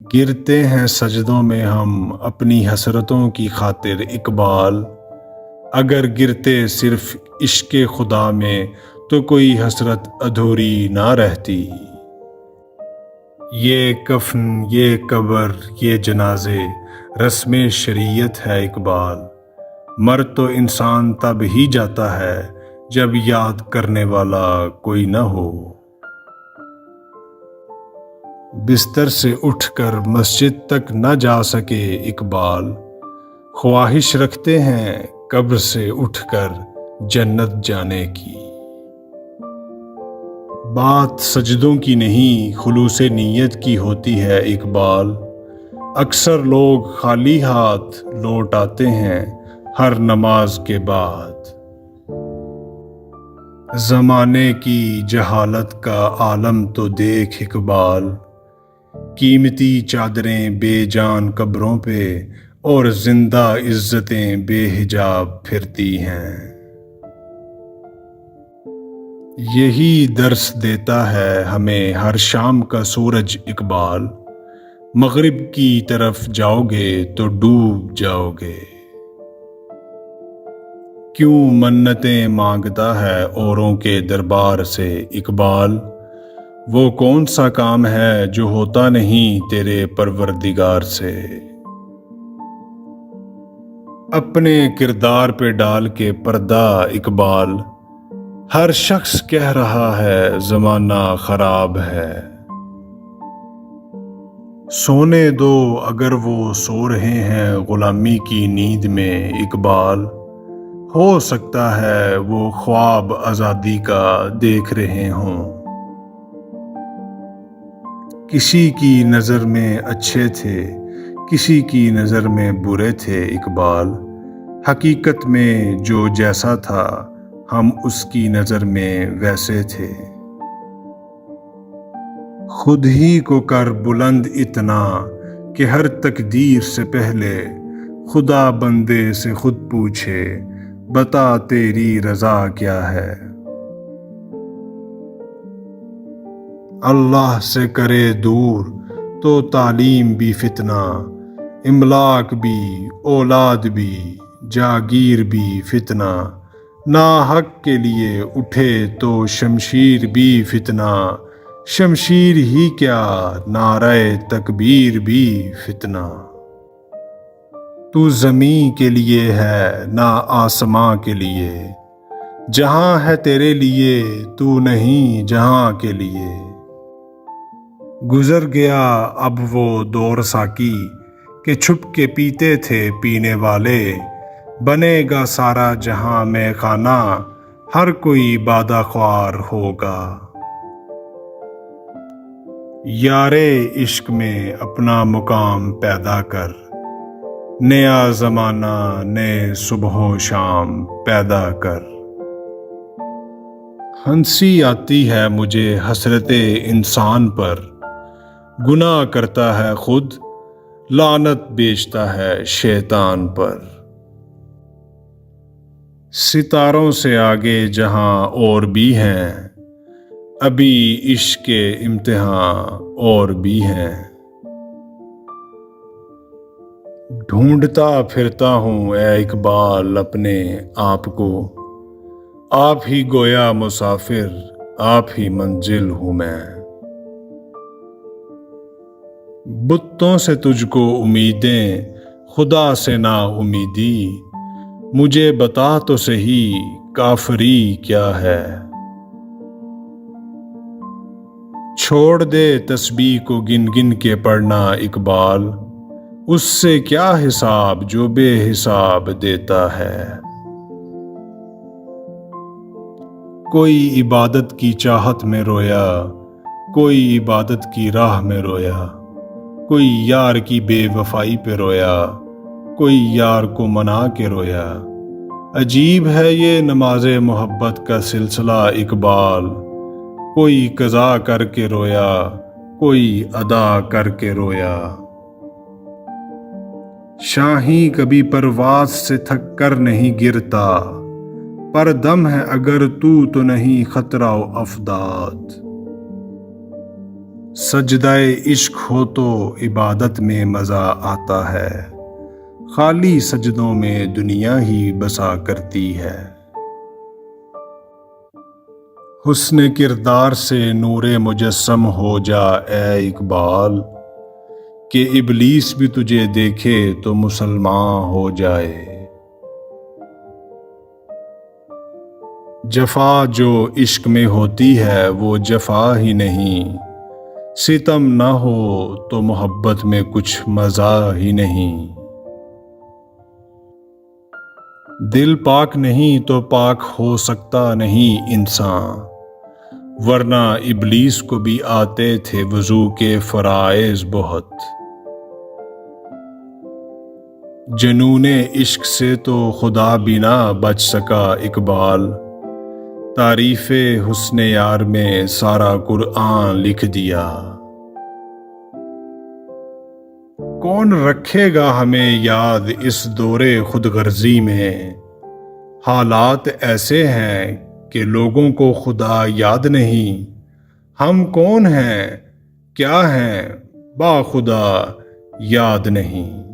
گرتے ہیں سجدوں میں ہم اپنی حسرتوں کی خاطر اقبال، اگر گرتے صرف عشق خدا میں تو کوئی حسرت ادھوری نہ رہتی۔ یہ کفن، یہ قبر، یہ جنازے رسم شریعت ہے اقبال، مر تو انسان تب ہی جاتا ہے جب یاد کرنے والا کوئی نہ ہو۔ بستر سے اٹھ کر مسجد تک نہ جا سکے اقبال، خواہش رکھتے ہیں قبر سے اٹھ کر جنت جانے کی۔ بات سجدوں کی نہیں خلوص نیت کی ہوتی ہے اقبال، اکثر لوگ خالی ہاتھ لوٹ آتے ہیں ہر نماز کے بعد۔ زمانے کی جہالت کا عالم تو دیکھ اقبال، قیمتی چادریں بے جان قبروں پہ اور زندہ عزتیں بے حجاب پھرتی ہیں۔ یہی درس دیتا ہے ہمیں ہر شام کا سورج اقبال، مغرب کی طرف جاؤ گے تو ڈوب جاؤ گے۔ کیوں منتیں مانگتا ہے اوروں کے دربار سے اقبال، وہ کون سا کام ہے جو ہوتا نہیں تیرے پروردگار سے۔ اپنے کردار پہ ڈال کے پردہ اقبال، ہر شخص کہہ رہا ہے زمانہ خراب ہے۔ سونے دو اگر وہ سو رہے ہیں غلامی کی نیند میں اقبال، ہو سکتا ہے وہ خواب آزادی کا دیکھ رہے ہوں۔ کسی کی نظر میں اچھے تھے، کسی کی نظر میں برے تھے اقبال، حقیقت میں جو جیسا تھا ہم اس کی نظر میں ویسے تھے۔ خود ہی کو کر بلند اتنا کہ ہر تقدیر سے پہلے خدا بندے سے خود پوچھے بتا تیری رضا کیا ہے۔ اللہ سے کرے دور تو تعلیم بھی فتنہ، املاک بھی، اولاد بھی، جاگیر بھی فتنہ، ناحق کے لیے اٹھے تو شمشیر بھی فتنہ، شمشیر ہی کیا نعرہ تکبیر بھی فتنہ۔ تو زمین کے لیے ہے نہ آسماں کے لیے، جہاں ہے تیرے لیے تو نہیں جہاں کے لیے۔ گزر گیا اب وہ دور ساقی کہ چھپ کے پیتے تھے پینے والے، بنے گا سارا جہاں میں خانہ، ہر کوئی بادہ خوار ہوگا۔ یارے عشق میں اپنا مقام پیدا کر، نیا زمانہ نئے صبح و شام پیدا کر۔ ہنسی آتی ہے مجھے حسرت انسان پر، گناہ کرتا ہے خود لعنت بیچتا ہے شیطان پر۔ ستاروں سے آگے جہاں اور بھی ہیں، ابھی عشق کے امتحان اور بھی ہیں۔ ڈھونڈتا پھرتا ہوں اے اقبال اپنے آپ کو، آپ ہی گویا مسافر، آپ ہی منزل ہوں میں۔ بتوں سے تجھ کو امیدیں، خدا سے نا امیدی، مجھے بتا تو سہی کافری کیا ہے۔ چھوڑ دے تسبیح کو گن گن کے پڑھنا اقبال، اس سے کیا حساب جو بے حساب دیتا ہے۔ کوئی عبادت کی چاہت میں رویا، کوئی عبادت کی راہ میں رویا، کوئی یار کی بے وفائی پہ رویا، کوئی یار کو منا کے رویا۔ عجیب ہے یہ نماز محبت کا سلسلہ اقبال، کوئی قضا کر کے رویا، کوئی ادا کر کے رویا۔ شاہین کبھی پرواز سے تھک کر نہیں گرتا، پر دم ہے اگر تو نہیں خطرہ و افداد۔ سجدہ عشق ہو تو عبادت میں مزہ آتا ہے، خالی سجدوں میں دنیا ہی بسا کرتی ہے۔ حسن کردار سے نور مجسم ہو جا اے اقبال، کہ ابلیس بھی تجھے دیکھے تو مسلمان ہو جائے۔ جفا جو عشق میں ہوتی ہے وہ جفا ہی نہیں، ستم نہ ہو تو محبت میں کچھ مزہ ہی نہیں۔ دل پاک نہیں تو پاک ہو سکتا نہیں انسان، ورنہ ابلیس کو بھی آتے تھے وضو کے فرائض بہت۔ جنون عشق سے تو خدا بھی نہ بچ سکا اقبال، تعریف حسن یار میں سارا قرآن لکھ دیا۔ کون رکھے گا ہمیں یاد اس دور خود غرضی میں، حالات ایسے ہیں کہ لوگوں کو خدا یاد نہیں۔ ہم کون ہیں کیا ہیں باخدا یاد نہیں۔